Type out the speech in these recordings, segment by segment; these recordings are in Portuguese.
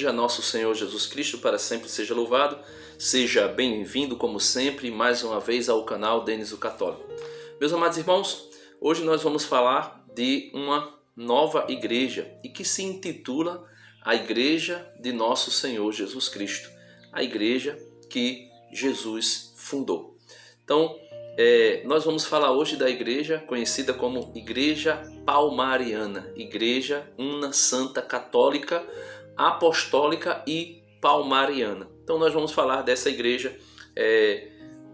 seja nosso Senhor Jesus Cristo, para sempre seja louvado. Seja bem-vindo, como sempre, mais uma vez ao canal Denis o Católico. Meus amados irmãos, hoje nós vamos falar de uma nova igreja e que se intitula a Igreja de Nosso Senhor Jesus Cristo, a igreja que Jesus fundou. Então, nós vamos falar hoje da igreja conhecida como Igreja Palmariana, Igreja Una Santa Católica, Apostólica e Palmariana. Então nós vamos falar dessa igreja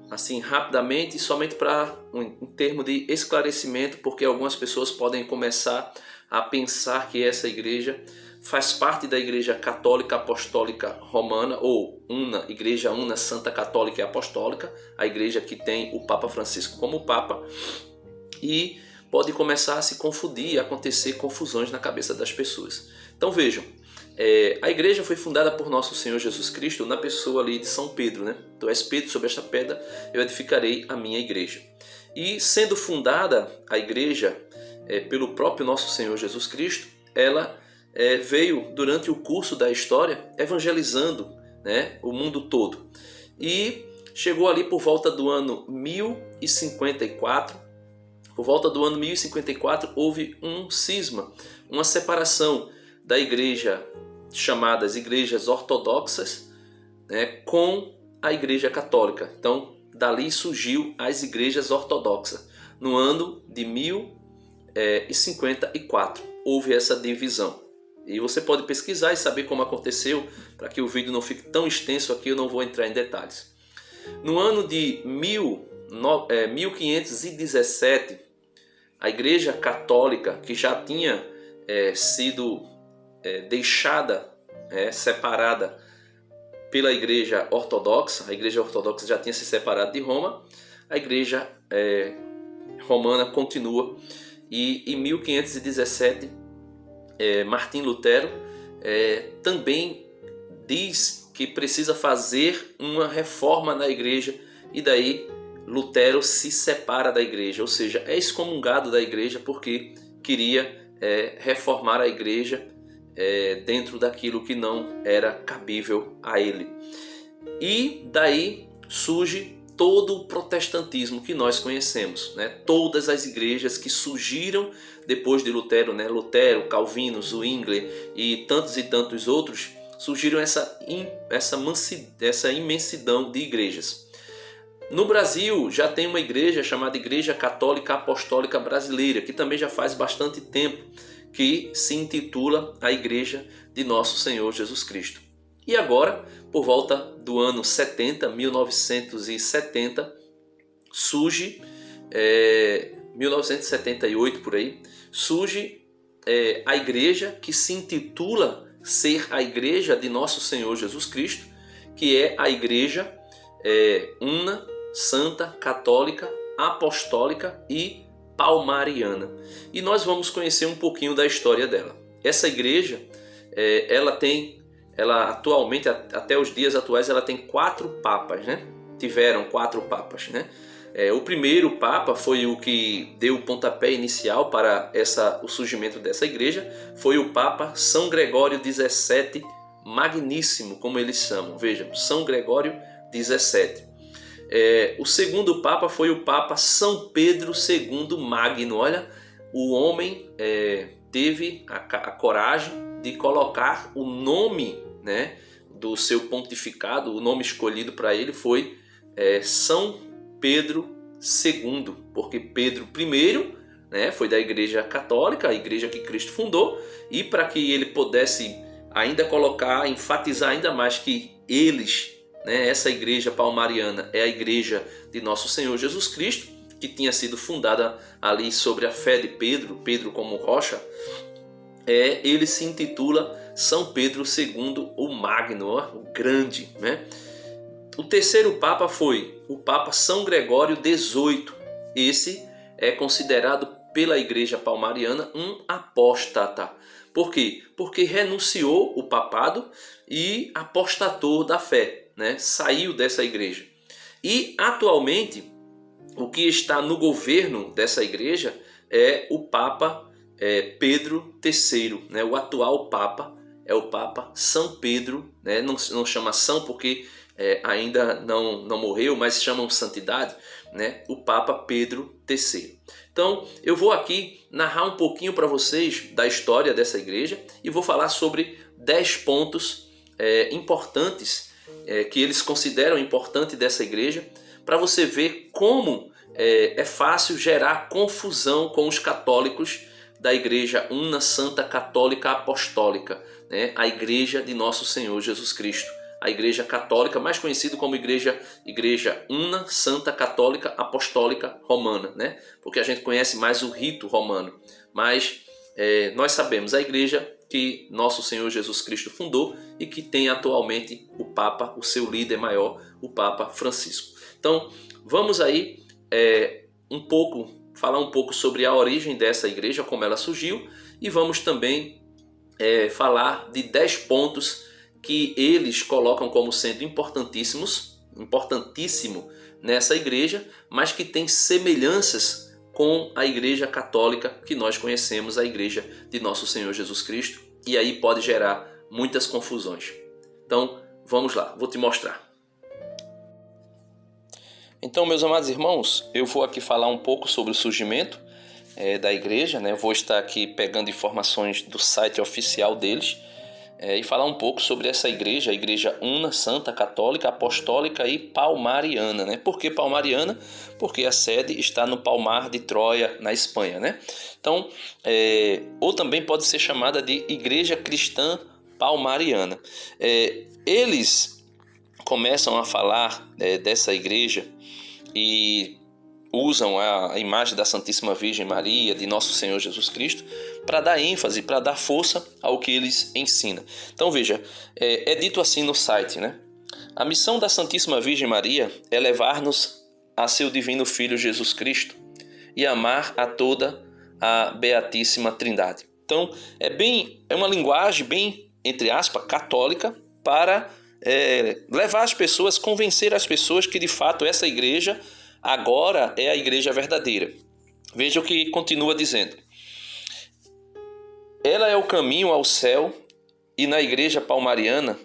assim rapidamente, somente para um termo de esclarecimento, porque algumas pessoas podem começar a pensar que essa igreja faz parte da Igreja Católica Apostólica Romana, ou Igreja Una Santa Católica e Apostólica, a igreja que tem o Papa Francisco como Papa, e pode começar a se confundir e acontecer confusões na cabeça das pessoas. Então vejam, a igreja foi fundada por nosso Senhor Jesus Cristo na pessoa ali de São Pedro, né? Tu és Pedro, sobre esta pedra eu edificarei a minha igreja. E sendo fundada a igreja pelo próprio nosso Senhor Jesus Cristo, ela veio durante o curso da história evangelizando, né, o mundo todo. E chegou ali por volta do ano 1054. Por volta do ano 1054 houve um cisma, uma separação da igreja, chamadas igrejas ortodoxas, né, com a igreja católica. Então dali surgiu as igrejas ortodoxas. No ano de 1054 houve essa divisão. E você pode pesquisar e saber como aconteceu, para que o vídeo não fique tão extenso aqui, eu não vou entrar em detalhes. No ano de 1517, a Igreja Católica, que já tinha sido deixada, separada pela Igreja Ortodoxa, a Igreja Ortodoxa já tinha se separado de Roma, a Igreja Romana continua, e em 1517, Martim Lutero também diz que precisa fazer uma reforma na igreja, e daí Lutero se separa da igreja, ou seja, é excomungado da igreja porque queria reformar a igreja dentro daquilo que não era cabível a ele. E daí surge todo o protestantismo que nós conhecemos, né? Todas as igrejas que surgiram depois de Lutero, né? Lutero, Calvino, Zwingli e tantos outros, surgiram essa imensidão de igrejas. No Brasil já tem uma igreja chamada Igreja Católica Apostólica Brasileira, que também já faz bastante tempo, que se intitula a Igreja de Nosso Senhor Jesus Cristo. E agora, por volta do ano 1970, surge, 1978 por aí, surge a igreja que se intitula ser a Igreja de Nosso Senhor Jesus Cristo, que é a Igreja Una, Santa, Católica, Apostólica e Palmariana. E nós vamos conhecer um pouquinho da história dela. Essa igreja, ela atualmente, até os dias atuais, ela tem 4 papas, né? Tiveram 4 papas, né? O primeiro papa foi o que deu o pontapé inicial para o surgimento dessa igreja, foi o Papa São Gregório XVII Magníssimo, como eles chamam. Vejam, São Gregório XVII. O segundo papa foi o Papa São Pedro II Magno. Olha, o homem teve a coragem de colocar o nome, né, do seu pontificado. O nome escolhido para ele foi São Pedro II, porque Pedro I, né, foi da Igreja Católica, a igreja que Cristo fundou, e para que ele pudesse ainda enfatizar ainda mais que eles, né, essa igreja palmariana é a igreja de Nosso Senhor Jesus Cristo, que tinha sido fundada ali sobre a fé de Pedro como rocha, ele se intitula São Pedro II o Magno, o grande, né? O terceiro papa foi o Papa São Gregório XVIII. Esse é considerado pela Igreja Palmariana um apóstata. Por quê? Porque renunciou o papado e apostatou da fé, né? Saiu dessa igreja. E atualmente o que está no governo dessa igreja é o Papa Pedro III, né? O atual Papa é o Papa São Pedro, né? Não chama São porque ainda não morreu, mas chamam santidade, né? O Papa Pedro III. Então eu vou aqui narrar um pouquinho para vocês da história dessa igreja e vou falar sobre 10 pontos importantes que eles consideram importante dessa igreja, para você ver como é fácil gerar confusão com os católicos da Igreja Una, Santa, Católica, Apostólica, né? A Igreja de Nosso Senhor Jesus Cristo, a Igreja Católica, mais conhecida como Igreja Una, Santa, Católica, Apostólica, Romana, né? Porque a gente conhece mais o rito romano, mas nós sabemos a Igreja que Nosso Senhor Jesus Cristo fundou e que tem atualmente o Papa, o seu líder maior, o Papa Francisco. Então vamos aí falar um pouco sobre a origem dessa igreja, como ela surgiu, e vamos também falar de 10 pontos que eles colocam como sendo importantíssimo nessa igreja, mas que tem semelhanças com a igreja católica que nós conhecemos, a igreja de Nosso Senhor Jesus Cristo, e aí pode gerar muitas confusões. Então vamos lá, vou te mostrar. Então, meus amados irmãos, eu vou aqui falar um pouco sobre o surgimento da igreja, né? Eu vou estar aqui pegando informações do site oficial deles e falar um pouco sobre essa igreja, a Igreja Una, Santa, Católica, Apostólica e Palmariana, né? Por que Palmariana? Porque a sede está no Palmar de Troia, na Espanha, né? Então, ou também pode ser chamada de Igreja Cristã Palmariana. Eles começam a falar dessa igreja e usam a imagem da Santíssima Virgem Maria, de Nosso Senhor Jesus Cristo, para dar ênfase, para dar força ao que eles ensinam. Então veja, é dito assim no site, né? A missão da Santíssima Virgem Maria é levar-nos a seu divino Filho Jesus Cristo e amar a toda a Beatíssima Trindade. Então é uma linguagem bem, entre aspas, católica, para levar as pessoas, convencer as pessoas que de fato essa igreja agora é a igreja verdadeira. Veja o que continua dizendo. Ela é o caminho ao céu e na igreja palmariana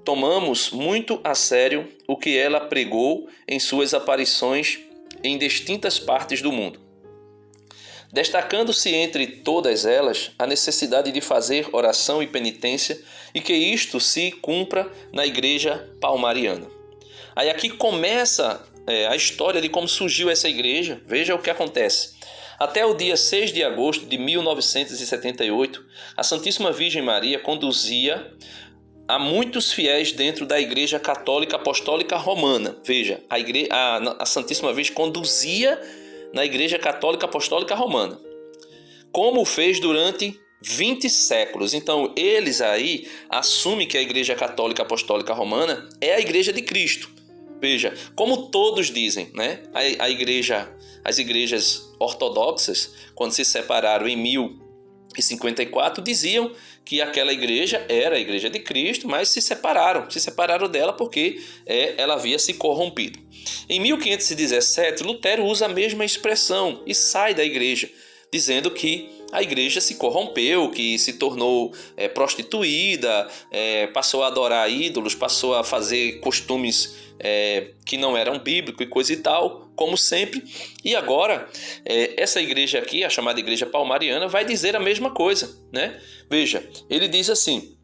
tomamos muito a sério o que ela pregou em suas aparições em distintas partes do mundo, destacando-se entre todas elas a necessidade de fazer oração e penitência e que isto se cumpra na igreja palmariana. Aí aqui começa a história de como surgiu essa igreja. Veja o que acontece. Até o dia 6 de agosto de 1978, a Santíssima Virgem Maria conduzia a muitos fiéis dentro da Igreja Católica Apostólica Romana. Veja, a Santíssima Virgem conduzia na Igreja Católica Apostólica Romana, como fez durante 20 séculos. Então eles aí assumem que a Igreja Católica Apostólica Romana é a Igreja de Cristo. Veja, como todos dizem, né? As igrejas ortodoxas, quando se separaram em 1054, diziam que aquela igreja era a Igreja de Cristo, mas se separaram dela porque ela havia se corrompido. Em 1517, Lutero usa a mesma expressão e sai da igreja, dizendo que a igreja se corrompeu, que se tornou prostituída, passou a adorar ídolos, passou a fazer costumes que não eram bíblicos e coisa e tal, como sempre. E agora, essa igreja aqui, a chamada Igreja Palmariana, vai dizer a mesma coisa, né? Veja, ele diz assim: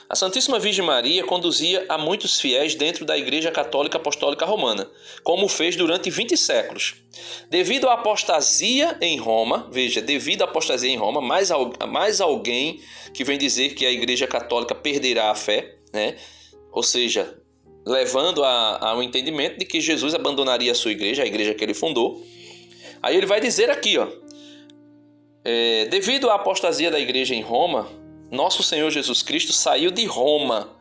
a Santíssima Virgem Maria conduzia a muitos fiéis dentro da Igreja Católica Apostólica Romana, como fez durante 20 séculos. Devido à apostasia em Roma, veja, devido à apostasia em Roma, mais alguém que vem dizer que a Igreja Católica perderá a fé, né? Ou seja, levando ao entendimento de que Jesus abandonaria a sua igreja, a igreja que ele fundou. Aí ele vai dizer aqui, devido à apostasia da igreja em Roma, Nosso Senhor Jesus Cristo saiu de Roma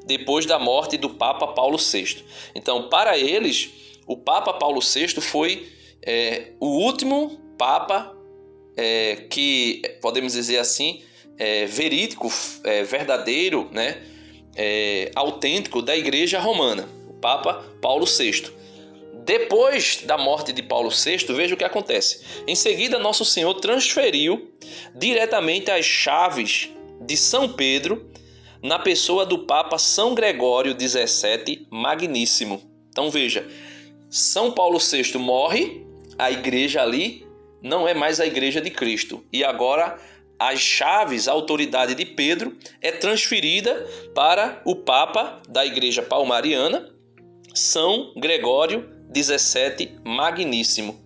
depois da morte do Papa Paulo VI. Então, para eles, o Papa Paulo VI foi o último Papa que, podemos dizer assim, verídico, verdadeiro, né? Autêntico da Igreja Romana, o Papa Paulo VI. Depois da morte de Paulo VI, veja o que acontece. Em seguida, Nosso Senhor transferiu diretamente as chaves de São Pedro na pessoa do Papa São Gregório XVII Magníssimo. Então veja, São Paulo VI morre, a igreja ali não é mais a igreja de Cristo. E agora as chaves, a autoridade de Pedro é transferida para o Papa da igreja palmariana, São Gregório XVII Magníssimo.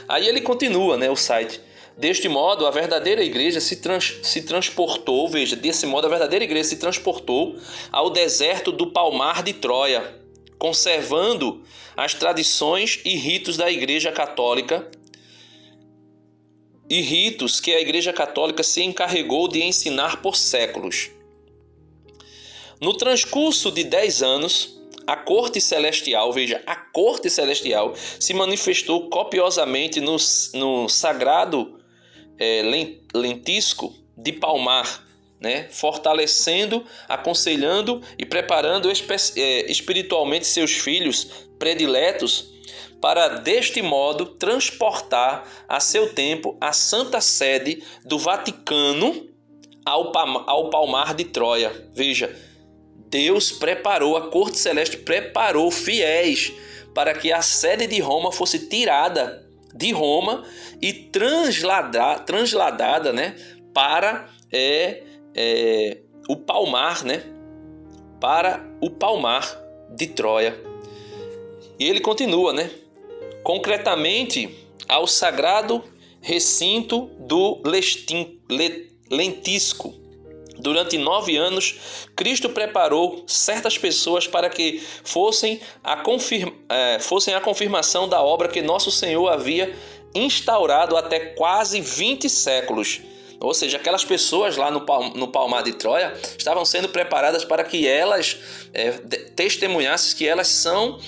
Aí ele continua, o site. Deste modo, a verdadeira igreja se transportou, veja, desse modo a verdadeira igreja se transportou ao deserto do Palmar de Troia, conservando as tradições e ritos da igreja católica, e ritos que a igreja católica se encarregou de ensinar por séculos. No transcurso de 10 anos, a corte celestial, veja, a corte celestial se manifestou copiosamente no sagrado lentisco de Palmar, fortalecendo, aconselhando e preparando espiritualmente seus filhos prediletos para, deste modo, transportar a seu tempo a Santa Sede do Vaticano ao Palmar de Troia. Veja, Deus preparou, a corte celeste preparou fiéis para que a sede de Roma fosse tirada de Roma e transladada, para o Palmar, para o Palmar de Troia. E ele continua, concretamente ao sagrado recinto do lentisco. Durante 9 anos, Cristo preparou certas pessoas para que fossem a confirmação da obra que Nosso Senhor havia instaurado até quase 20 séculos. Ou seja, aquelas pessoas lá no Palmar de Troia estavam sendo preparadas para que elas testemunhassem que elas são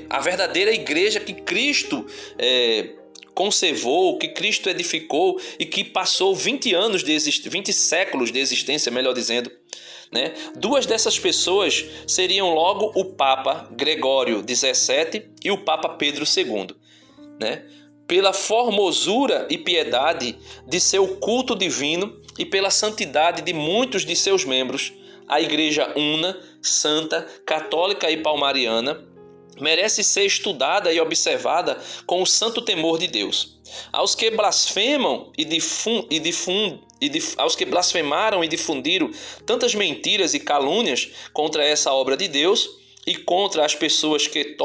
a verdadeira igreja que Cristo conservou, que Cristo edificou e que passou 20 séculos de existência, melhor dizendo. 2 dessas pessoas seriam logo o Papa Gregório XVII e o Papa Pedro II. Pela formosura e piedade de seu culto divino e pela santidade de muitos de seus membros, a Igreja una, santa, católica e palmariana merece ser estudada e observada com o santo temor de Deus. Aos que blasfemam aos que blasfemaram e difundiram tantas mentiras e calúnias contra essa obra de Deus e contra as pessoas que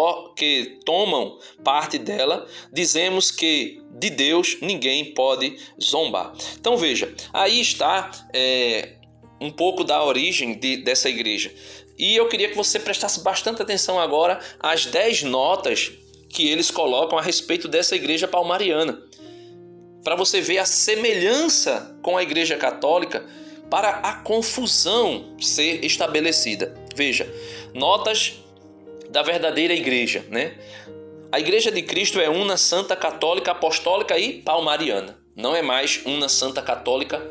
tomam parte dela, dizemos que de Deus ninguém pode zombar. Então veja, aí está um pouco da origem dessa igreja. E eu queria que você prestasse bastante atenção agora às 10 notas que eles colocam a respeito dessa igreja palmariana, para você ver a semelhança com a igreja católica para a confusão ser estabelecida. Veja, notas da verdadeira igreja, A igreja de Cristo é una, santa, católica, apostólica e palmariana. Não é mais una, santa, católica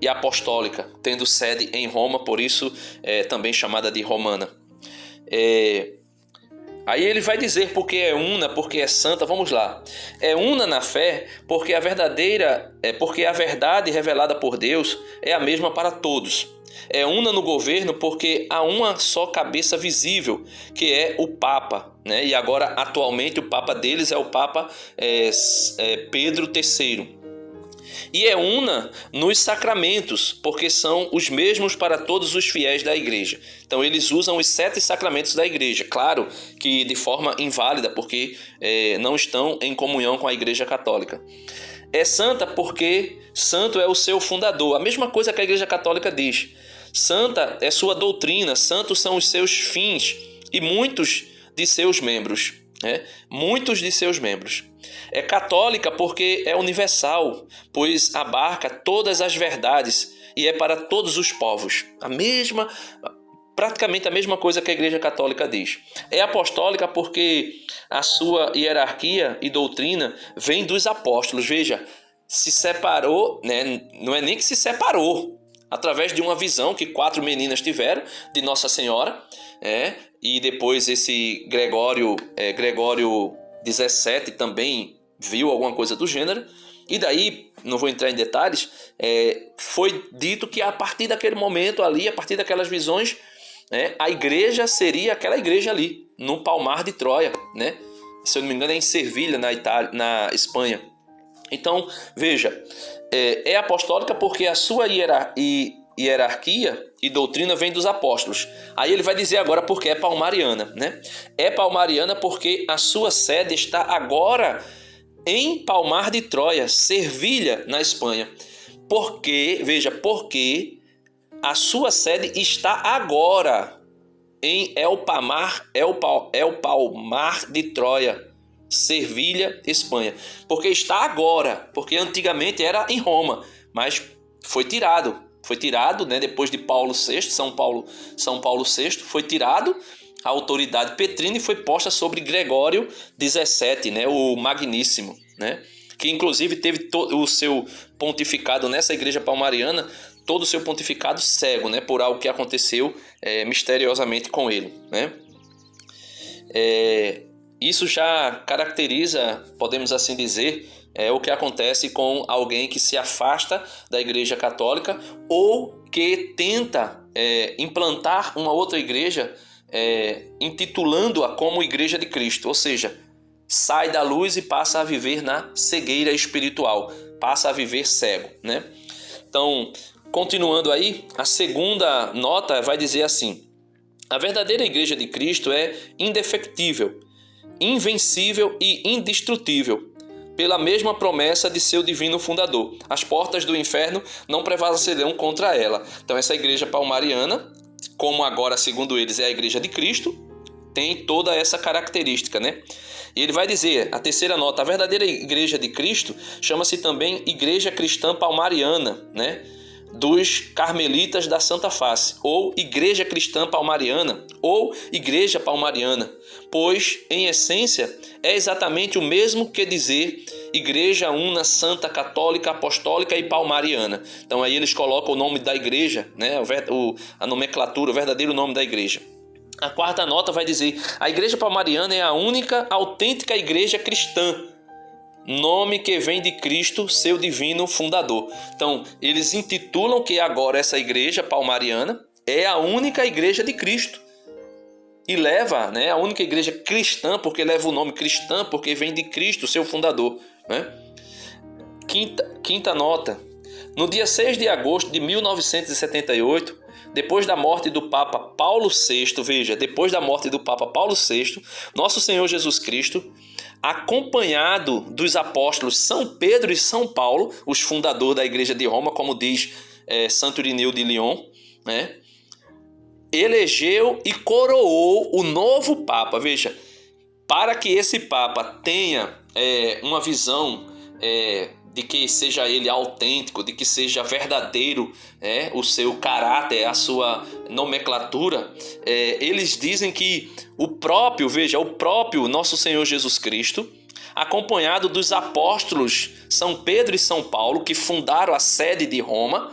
e apostólica, tendo sede em Roma, por isso é também chamada de romana. Aí ele vai dizer porque é una, porque é santa. Vamos lá. É una na fé porque a verdade revelada por Deus é a mesma para todos. É una no governo porque há uma só cabeça visível, que é o Papa, E agora, atualmente, o Papa deles é o Papa Pedro III. E é una nos sacramentos, porque são os mesmos para todos os fiéis da igreja. Então eles usam os 7 sacramentos da igreja, claro que de forma inválida, porque não estão em comunhão com a igreja católica. É santa porque santo é o seu fundador, a mesma coisa que a igreja católica diz. Santa é sua doutrina, santos são os seus fins e muitos de seus membros. Muitos de seus membros. É católica porque é universal, pois abarca todas as verdades e é para todos os povos. Praticamente a mesma coisa que a Igreja Católica diz. É apostólica porque a sua hierarquia e doutrina vem dos apóstolos. Veja, se separou, não é nem que se separou. através de uma visão que 4 meninas tiveram de Nossa Senhora, e depois esse Gregório 17 também viu alguma coisa do gênero, e daí, não vou entrar em detalhes, foi dito que a partir daquele momento ali, a partir daquelas visões, a igreja seria aquela igreja ali, no Palmar de Troia, né? Se eu não me engano é em Sevilha, na Espanha. Então, veja, é apostólica porque a sua hierarquia e doutrina vem dos apóstolos. Aí ele vai dizer agora porque é palmariana, né? É palmariana porque a sua sede está agora em Palmar de Troia, Sevilha, na Espanha. Porque a sua sede está agora em Palmar de Troia, Sevilha, Espanha. Porque está agora, porque antigamente era em Roma, mas foi tirado, né, depois de Paulo VI, São Paulo VI, foi tirado a autoridade petrina e foi posta sobre Gregório 17, né, o Magníssimo, né, que inclusive teve o seu pontificado nessa igreja palmariana, todo o seu pontificado cego, né, por algo que aconteceu misteriosamente com ele, né. Isso já caracteriza, podemos assim dizer, o que acontece com alguém que se afasta da Igreja Católica ou que tenta implantar uma outra igreja, intitulando-a como Igreja de Cristo, ou seja, sai da luz e passa a viver na cegueira espiritual, passa a viver cego, né? Então, continuando aí, a segunda nota vai dizer assim: a verdadeira Igreja de Cristo é indefectível, invencível e indestrutível, pela mesma promessa de seu divino fundador. As portas do inferno não prevalecerão contra ela. Então essa igreja palmariana, como agora segundo eles é a Igreja de Cristo, tem toda essa característica, né? E ele vai dizer, a terceira nota, a verdadeira Igreja de Cristo chama-se também Igreja Cristã Palmariana, né? Dos Carmelitas da Santa Face, ou Igreja Cristã Palmariana, ou Igreja Palmariana, pois, em essência, é exatamente o mesmo que dizer Igreja Una, Santa, Católica, Apostólica e Palmariana. Então aí eles colocam o nome da igreja, né? A nomenclatura, o verdadeiro nome da igreja. A quarta nota vai dizer, a Igreja Palmariana é a única autêntica igreja cristã, nome que vem de Cristo, seu divino fundador. Então, eles intitulam que agora essa igreja palmariana é a única igreja de Cristo. E leva, né, a única igreja cristã, porque leva o nome cristã, porque vem de Cristo, seu fundador, né? Quinta nota. No dia 6 de agosto de 1978, depois da morte do Papa Paulo VI, veja, depois da morte do Papa Paulo VI, nosso Senhor Jesus Cristo, acompanhado dos apóstolos São Pedro e São Paulo, os fundadores da Igreja de Roma, como diz Santo Irineu de Lyon, né? Elegeu e coroou o novo Papa. Veja, para que esse Papa tenha uma visão de que seja ele autêntico, de que seja verdadeiro o seu caráter, a sua nomenclatura, eles dizem que o próprio nosso Senhor Jesus Cristo, acompanhado dos apóstolos São Pedro e São Paulo, que fundaram a sede de Roma,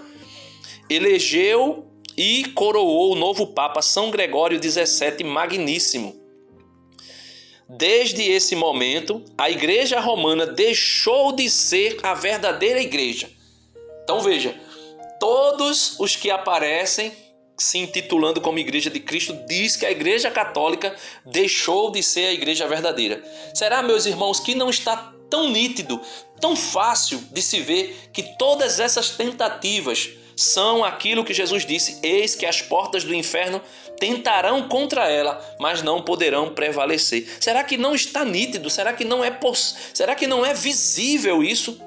elegeu e coroou o novo Papa São Gregório XVII Magníssimo. Desde esse momento, a Igreja Romana deixou de ser a verdadeira igreja. Então veja, todos os que aparecem se intitulando como Igreja de Cristo diz que a Igreja Católica deixou de ser a igreja verdadeira. Será, meus irmãos, que não está tão nítido, tão fácil de se ver que todas essas tentativas são aquilo que Jesus disse: eis que as portas do inferno tentarão contra ela, mas não poderão prevalecer. Será que não está nítido? Será que não é visível isso?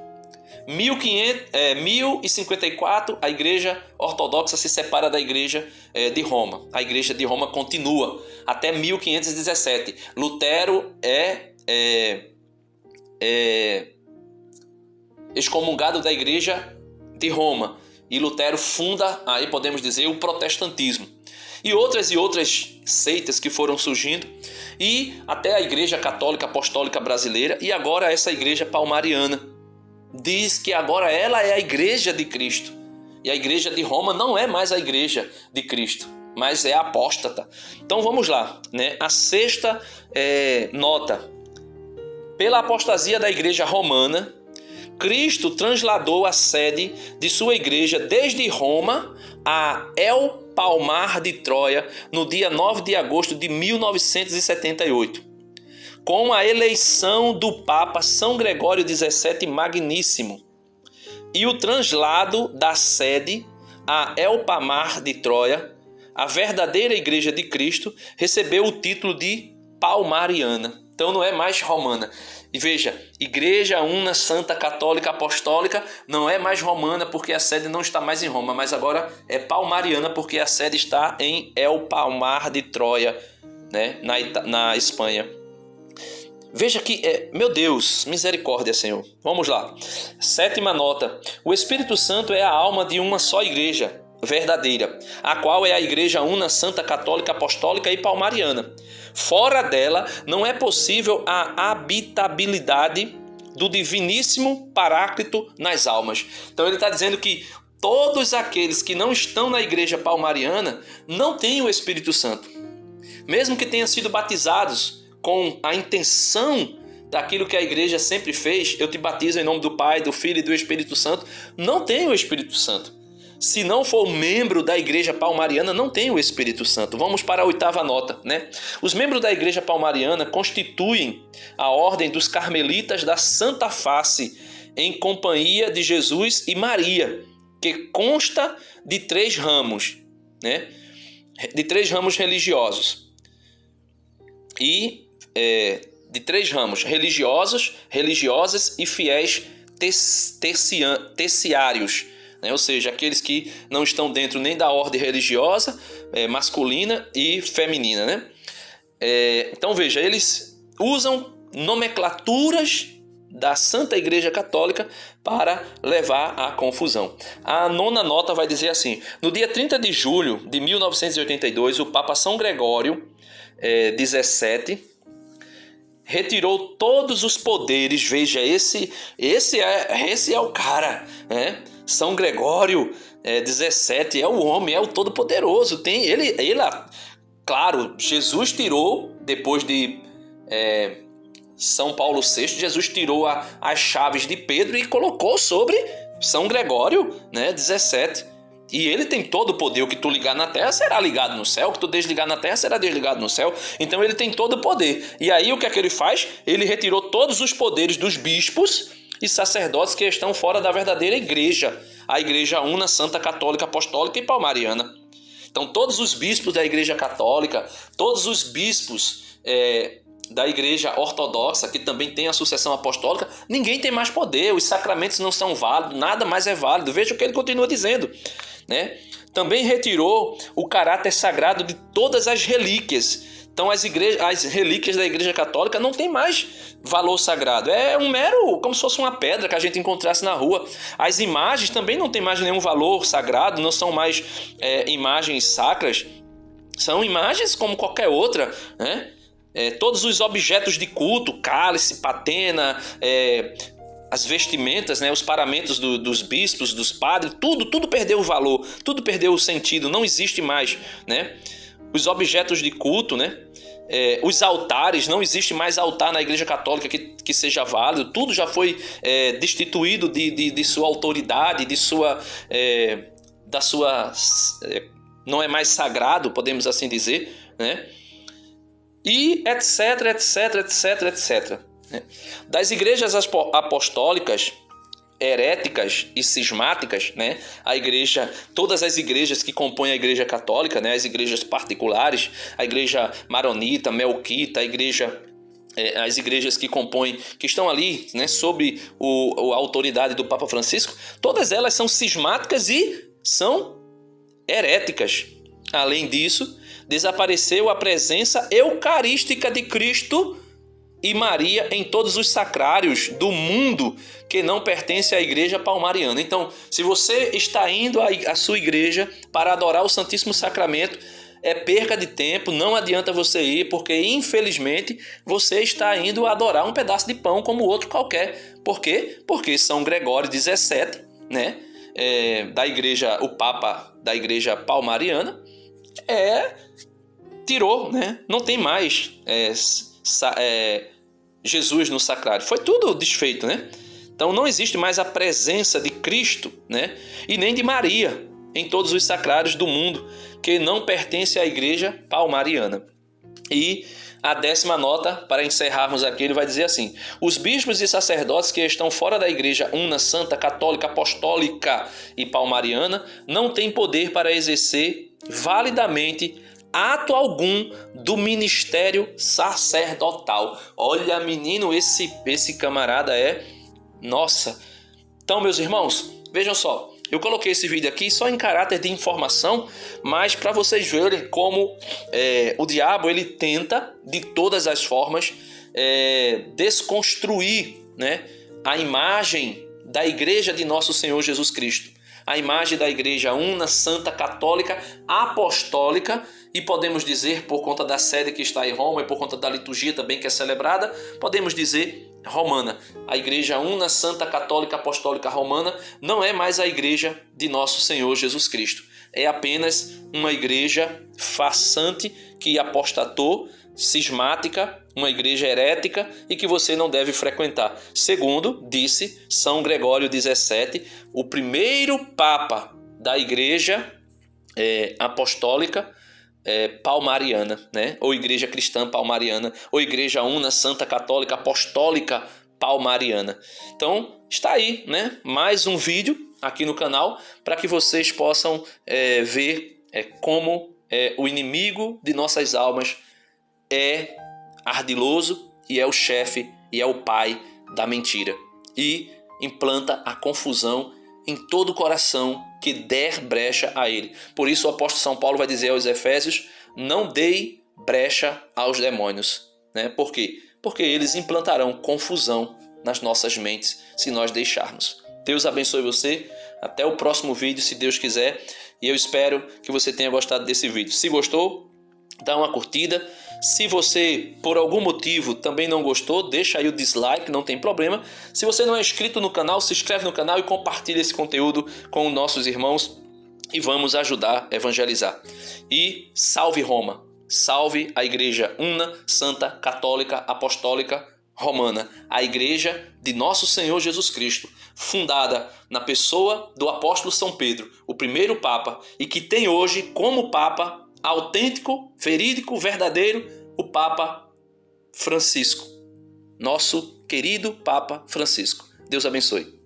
1054, a Igreja Ortodoxa se separa da Igreja de Roma. A Igreja de Roma continua até 1517. Lutero é excomungado da Igreja de Roma. E Lutero funda, aí podemos dizer, o protestantismo. E outras seitas que foram surgindo. E até a Igreja Católica Apostólica Brasileira. E agora essa Igreja Palmariana. Diz que agora ela é a Igreja de Cristo. E a igreja de Roma não é mais a igreja de Cristo, mas é apóstata. Então vamos lá, né? A sexta nota. Pela apostasia da igreja romana, Cristo transladou a sede de sua igreja desde Roma a El Palmar de Troia no dia 9 de agosto de 1978, com a eleição do Papa São Gregório XVII Magníssimo. E o translado da sede a El Palmar de Troia, a verdadeira igreja de Cristo, recebeu o título de palmariana. Então não é mais romana. E veja, Igreja Una Santa Católica Apostólica não é mais romana porque a sede não está mais em Roma, mas agora é palmariana porque a sede está em El Palmar de Troia, né, na Espanha. Veja que, meu Deus, misericórdia, Senhor. Vamos lá. Sétima nota. O Espírito Santo é a alma de uma só igreja verdadeira, a qual é a Igreja Una Santa Católica Apostólica e Palmariana. Fora dela, não é possível a habitabilidade do diviníssimo Paráclito nas almas. Então ele está dizendo que todos aqueles que não estão na Igreja Palmariana não têm o Espírito Santo. Mesmo que tenham sido batizados com a intenção daquilo que a igreja sempre fez, eu te batizo em nome do Pai, do Filho e do Espírito Santo, não tem o Espírito Santo. Se não for membro da igreja palmariana, não tem o Espírito Santo. Vamos para a oitava nota, né? Os membros da igreja palmariana constituem a ordem dos carmelitas da Santa Face, em companhia de Jesus e Maria, que consta de 3 ramos, né? De 3 ramos religiosos. E de 3 ramos religiosos, religiosas e fiéis terciários, né? Ou seja, aqueles que não estão dentro nem da ordem religiosa masculina e feminina, né? Então veja, eles usam nomenclaturas da Santa Igreja Católica para levar à confusão. A nona nota vai dizer assim: no dia 30 de julho de 1982, o Papa São Gregório XVII retirou todos os poderes. Veja, esse é o cara, né? São Gregório XVII é o homem, é o Todo-Poderoso. Claro, Jesus tirou, depois de São Paulo VI, Jesus tirou as chaves de Pedro e colocou sobre São Gregório, né, XVII. E ele tem todo o poder. O que tu ligar na terra será ligado no céu, o que tu desligar na terra será desligado no céu. Então ele tem todo o poder. E aí o que é que ele faz? Ele retirou todos os poderes dos bispos e sacerdotes que estão fora da verdadeira igreja, a Igreja Una Santa Católica Apostólica e Palmariana. Então todos os bispos da Igreja Católica, todos os bispos da Igreja Ortodoxa, que também tem a sucessão apostólica, ninguém tem mais poder, os sacramentos não são válidos, nada mais é válido. Veja o que ele continua dizendo, né? Também retirou o caráter sagrado de todas as relíquias. Então as relíquias da Igreja Católica não tem mais valor sagrado. É um mero, como se fosse uma pedra que a gente encontrasse na rua. As imagens também não tem mais nenhum valor sagrado, não são mais imagens sacras. São imagens como qualquer outra, né? Todos os objetos de culto, cálice, patena, as vestimentas, né, os paramentos dos bispos, dos padres, tudo perdeu o valor, tudo perdeu o sentido, não existe mais, né? Os objetos de culto, né? Os altares, não existe mais altar na Igreja Católica que seja válido, tudo já foi destituído de sua autoridade, não é mais sagrado, podemos assim dizer, né? E etc, etc, etc, etc. Das igrejas apostólicas, heréticas e cismáticas, né? Todas as igrejas que compõem a Igreja Católica, né? As igrejas particulares, a Igreja Maronita, Melquita, as igrejas que compõem, que estão ali, né, sob a autoridade do Papa Francisco, todas elas são cismáticas e são heréticas. Além disso, desapareceu a presença eucarística de Cristo e Maria em todos os sacrários do mundo que não pertence à Igreja Palmariana. Então, se você está indo à sua igreja para adorar o Santíssimo Sacramento, é perca de tempo, não adianta você ir, porque infelizmente você está indo adorar um pedaço de pão como outro qualquer. Por quê? Porque São Gregório XVII, né, da igreja, o Papa da igreja palmariana, tirou, né? Não tem mais Jesus no sacrário. Foi tudo desfeito, né? Então não existe mais a presença de Cristo, né? E nem de Maria em todos os sacrários do mundo, que não pertence à igreja palmariana. E a 10ª nota, para encerrarmos aqui, ele vai dizer assim: os bispos e sacerdotes que estão fora da igreja una, santa, católica, apostólica e palmariana não têm poder para exercer validamente ato algum do ministério sacerdotal. Olha, menino, esse camarada nossa. Então, meus irmãos, vejam só. Eu coloquei esse vídeo aqui só em caráter de informação, mas para vocês verem como o diabo ele tenta, de todas as formas, desconstruir, né, a imagem da igreja de nosso Senhor Jesus Cristo. A imagem da igreja una, santa, católica, apostólica, e podemos dizer, por conta da sede que está em Roma e por conta da liturgia também que é celebrada, podemos dizer romana. A igreja una, santa, católica, apostólica, romana não é mais a igreja de nosso Senhor Jesus Cristo. É apenas uma igreja farsante que apostatou, cismática, uma igreja herética e que você não deve frequentar. Segundo disse São Gregório XVII, o primeiro papa da igreja apostólica palmariana, né? Ou igreja cristã palmariana, ou igreja una, santa, católica, apostólica palmariana. Então está aí, né? Mais um vídeo aqui no canal para que vocês possam ver como o inimigo de nossas almas é ardiloso e é o chefe e é o pai da mentira e implanta a confusão em todo o coração que der brecha a ele. Por isso o apóstolo São Paulo vai dizer aos Efésios: não dei brecha aos demônios, né? Por quê? Porque eles implantarão confusão nas nossas mentes se nós deixarmos. Deus abençoe você. Até o próximo vídeo, se Deus quiser. E eu espero que você tenha gostado desse vídeo. Se gostou, dá uma curtida. Se você, por algum motivo, também não gostou, deixa aí o dislike, não tem problema. Se você não é inscrito no canal, se inscreve no canal e compartilha esse conteúdo com nossos irmãos e vamos ajudar a evangelizar. E salve Roma! Salve a Igreja Una, Santa, Católica, Apostólica, Romana, a Igreja de Nosso Senhor Jesus Cristo, fundada na pessoa do apóstolo São Pedro, o primeiro Papa, e que tem hoje como Papa autêntico, verídico, verdadeiro, o Papa Francisco. Nosso querido Papa Francisco. Deus abençoe.